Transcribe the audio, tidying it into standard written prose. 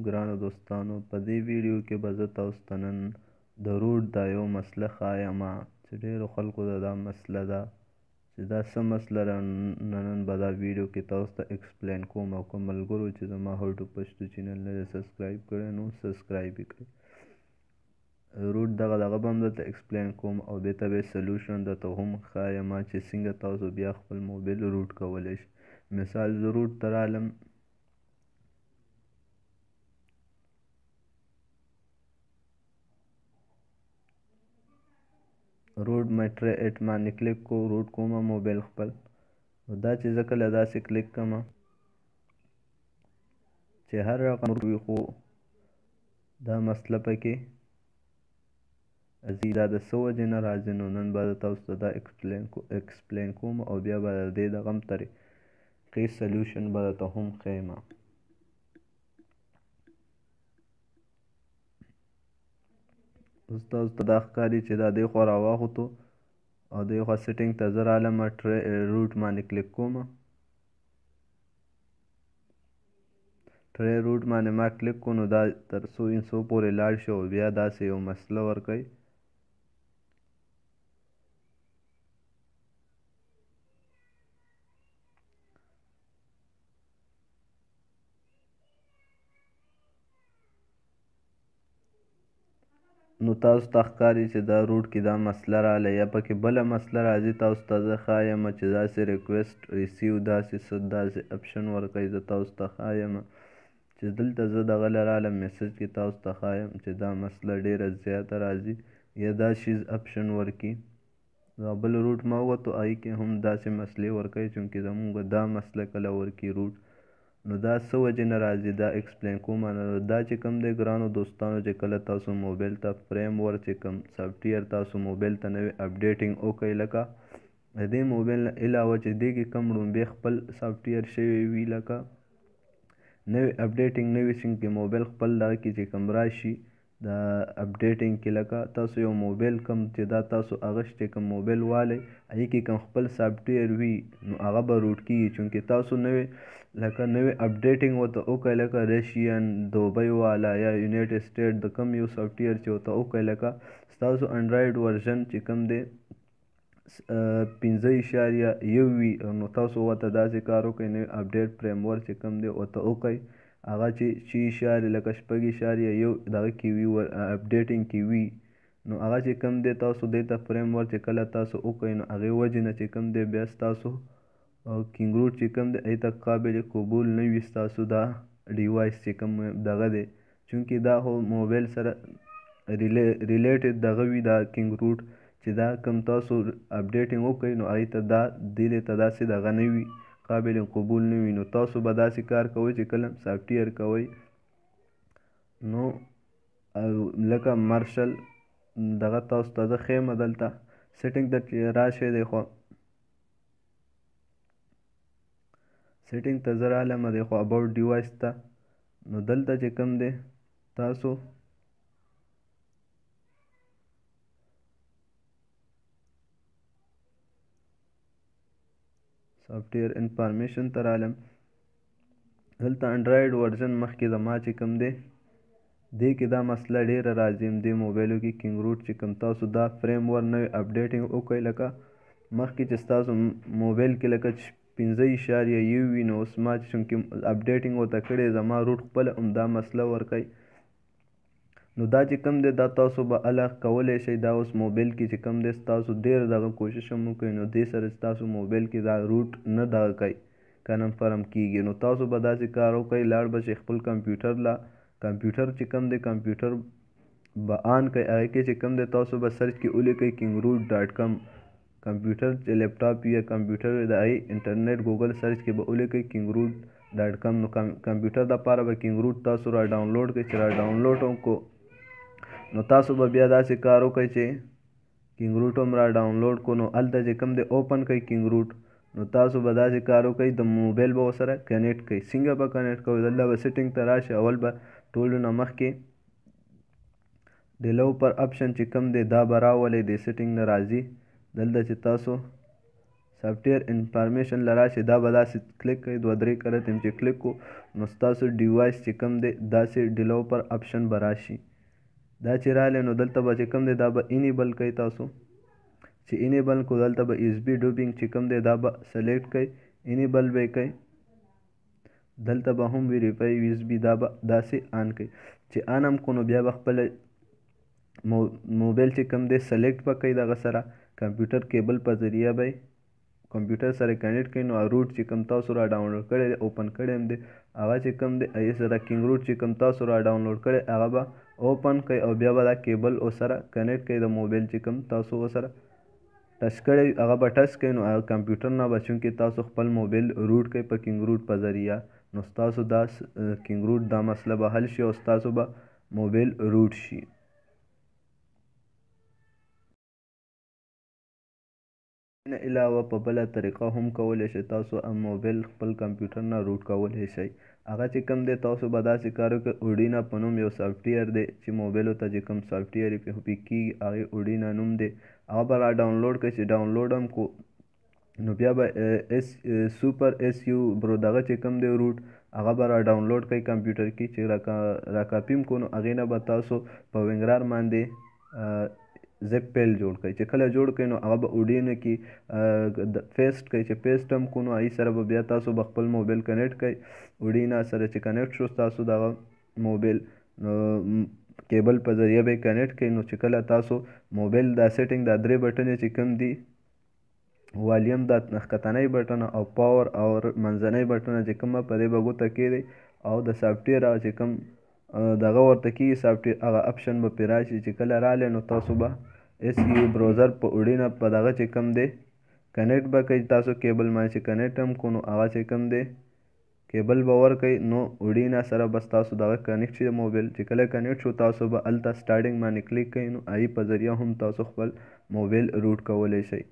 ګرانو دوستانو، په دې ویډیو کې به زه تاسو ته نن د روټ دا یو مسله ښایمه چې ډېرو خلکو ته دا مسله ده چې دا څه مسله ده. نن به دا ویډیو کې تاسو ته ایکسپلین کوم، او کوم ملګرو چې زما هاو ټو پښتو چینل نه دی سبسکرایب کړی نو سبسکرایب یې کړئ. روټ دغه به هم درته ایکسپلین کوم او دې ته به سلوشن درته هم ښایمه چې څنګه تاسو بیا خپل موبایل روټ کولی شئ. مثال زه روټ ته رالم، روټ مای ټری ایټ باندې کلیک کو، روټ کومه موبایل خپل. دا چې زه کله داسې کلیک کومه چې هر رقم وي، خو دا مسله پکې دا د څه وجې نه راځي. نو نن به تاسو ته دا ایکسپلین کوم او بیا به د دې دغه طریقې سلوشن به درته هم ښیمه. اوس تاسو ته دا ښکاري چې دا دې خوا راواخوتو او دې خوا سیټینګ ته زه رالم، روټ باندې کلیک کوم. ټری روټ باندې ما کلیک کو، نو دا تر څو انچو پورې لاړ شي او بیا داسې یو مسله ورکوي. نو تاسو ته ښکاري چې دا روټ کې دا مسله راغله، یا پکې بله مسله راځي. تاسو ته زه ښایم چې داسې ریکویسټ ریسیو داسې اپشن ورکوي. زه تاسو ته ښایم چې دلته زه دغه له رالم میسج کې تاسو ته ښایم چې دا مسله ډېره زیاته راځي، یا دا شیز اپشن ورکي. دا بل روټ ما ووتو، هغې کې هم داسې مسلې ورکوي، چونکې زمونږ دا مسله کله ورکي روټ. نو دا څه وجې نه راځي دا ایکسپلین کوم. دا چې کوم دی ګرانو دوستانو، چې کله تاسو موبایل ته فریم ور چې کوم سافټویر تاسو موبایل ته نوې اپډیټینګ وکړئ، لکه د دې موبایل نه علاوه چې دې کې کوم ړومبی خپل سافټویر شوی وي، لکه نوې اپډیټینګ نوې څنګه کې موبایل خپل دغه کې چې کوم راشي د اپډیټینګ کې، لکه تاسو یو موبایل کوم چې دا تاسو هغه چې کوم موبایل والی هغې کې کوم خپل سافټویر وي، نو هغه به روټ کېږي. چونکې تاسو نوې اپډیټینګ ورته وکړئ، لکه رشین، دوبۍ والا یا یونایټډ سټیټ د کوم یو سافټویر چې ورته وکړئ، لکه ستاسو انډرایډ ورژن چې کوم دی 5.1 وي، نو تاسو ورته داسې کار وکړئ، نوی اپډیټ فریم ورک چې کوم دی ورته وکړئ، هغه چې 6 لکه 6.1 دغه کې وي اپډیټینګ کې وي، نو هغه چې کوم دی تاسو دې ته فریم ورک چې کله تاسو وکړئ، نو هغې وجې نه چې کوم دی بیا ستاسو کینګ روټ چې کوم دی هغې ته قابل قبول نه وي ستاسو دا ډیوایس چې کوم دغه دی، چونکې دا خو موبایل سره ریلیټډ دغه وي دا کینګ روټ چې دا کوم تاسو اپډیټینګ وکړئ، نو هغې ته دا دې ته داسې دغه نه وي، قابل قبول نه وي. نو تاسو به داسې کار کوئ چې کله سافټویر کوئ، نو لکه مارشل دغه تاسو ته زه ښیم. دلته سیټینګ ته چې راشئ، دی خوا سیټینګ ته زه رالم، دی خوا اباوټ ډیوایس ته، نو دلته چې کوم دی تاسو سافټویر انفارمیشن ته رالم. دلته انډرایډ ورژن مخکې زما چې کوم دی دې کې دا مسله ډېره راځي، دې موبایلو کې کینګ روټ چې کوم تاسو دا فریم ور نوې اپډیټینګ وکړئ، لکه مخکې چې ستاسو موبایل کې لکه 5.1 وي، نو اوس ما چونکې اپډیټینګ ورته کړې زما روټ خپله همدا مسله ورکوي. نو دا چې کوم دی دا تاسو به هله کولی شئ. دا اوس موبایل کې چې کوم دی ستاسو ډېر دغه کوشش هم وکړئ، نو دې سره ستاسو موبایل کې دا روټ نه دغه کوي، کنفرم کېږي. نو تاسو به داسې کار وکړئ، لاړ به شئ خپل کمپیوټر کمپیوټر چې کوم دی کمپیوټر به آن کړئ، هغې کې چې کوم دی تاسو به سرچ کې ولیکئ kingroot.com. کمپیوټر چې لیپټاپ یا کمپیوټر وي د هغې انټرنیټ ګوګل سرچ کې به ولیکئ kingroot.com. نو کمپیوټر دپاره به کینګ روټ تاسو را ډاونلوډ کړئ. چې را ډاونلوډ هم کو، نو تاسو به بیا داسې کار وکړئ چې کینګ روټ هم را ډاونلوډ کو، نو هلته چې کوم دی اوپن کړئ کینګ روټ. نو تاسو به داسې کار وکړئ، د موبایل به ورسره کنیکټ کړئ. څنګه به کنیکټ کوئ؟ دلته به سیټینګ ته راشئ، اول به ټولو نه مخکې ډیولوپر اپشن چې کوم دی دا به راولئ، د سیټینګ نه راځي. دلته چې تاسو سافټویر انفارمیشن له راشي دا به داسې کلیک کوئ 2-3 کرت یم چې کلیک کو نو ستاسو ډیوایس چې کوم دی داسې ډیولوپر آپشن به راشي. دا چې رالی نو دلته به چې کوم دی دا به انیبل کوئ. تاسو چې انیبل کو دلته به ایس بي ډوبینګ چې کوم دی دا به سلیکټ کوئ انیبل به یې کوئ. دلته به هم ویریفای یو ایس بي دا به داسې آن کوئ. چې آن هم کو نو بیا به خپله موبایل چې کوم دی سلیکټ به کوئ دغه سره کمپیوټر کیبل په ذریعه به کمپیوټر سره کنیکټ کړئ. نو روټ چې کوم تاسو را ډاونلوډ کړی دی اوپن کړی هم دی هغه چې کوم دی هغې سره کینګ روټ چې کوم تاسو را ډاونلوډ کړی هغه به اوپن کړئ او بیا به دا کیبل ورسره کنیکټ کړئ د موبایل چې کوم تاسو ورسره ټچ کړی هغه به ټچ کړئ. نو هغه کمپیوټر نه به چونکې تاسو خپل موبایل روټ کړئ په کینګ روټ په ذریعه نو ستاسو دا کینګ روټ دا مسله به حل شي او ستاسو به موبایل روټ شي. نه علاوه په بله طریقه هم کولی شئ تاسو موبایل خپل کمپیوټر نه روټ کولی شئ. هغه چې کوم دی تاسو به داسې کار وکړئ اوډینا په نوم یو سافټویر دی چې موبایلو ته چې کوم سافټویر یې پرې کېږي هغې اوډینا نوم دی. هغه به را ډاونلوډ کړئ چې ډاونلوډ هم کو نو بیا به سوپر ایس یو برو دغه چې کوم دی روټ هغه به را ډاونلوډ کړئ کمپیوټر کې چې را کاپي هم کو نو هغې نه به تاسو په وینګرار باندې زپ فایل جوړ کړئ. چې کله جوړ کړئ نو هغه به اوډینو کې پیسټ کړئ. چې پیسټ هم کو نو هغې سره به بیا تاسو به خپل موبایل کنیکټ کړئ اوډینا سره. چې کنیکټ شو ستاسو دغه موبایل نو کیبل په ذریعه به یې کنیکټ کړئ. نو چې کله تاسو موبایل دا سیټینګ دا 3 بټنې چې کوم دي والیم دا ښکتنی بټن او پاور او منځنی بټنه چې کومه په دې به ګوته کېږدئ او د سافټویر هغه چې کوم دغه ورته کېږي سافټویر هغه اپشن به پرې راشي. چې کله رالی نو تاسو به ایس یو براوزر په اوډینا په دغه چې کوم دی کنیکټ به کوئ تاسو کیبل باندې چې کنیکټ هم کو نو هغه چې کوم دی کیبل به ورکوئ نو اوډینا سره بس تاسو دغه کنیکټ شي د موبایل. چې کله کنیکټ شو تاسو به هلته سټارټینګ باندې کلیک کوئ نو هغې په ذریعه هم تاسو خپل موبایل روټ کولی شئ.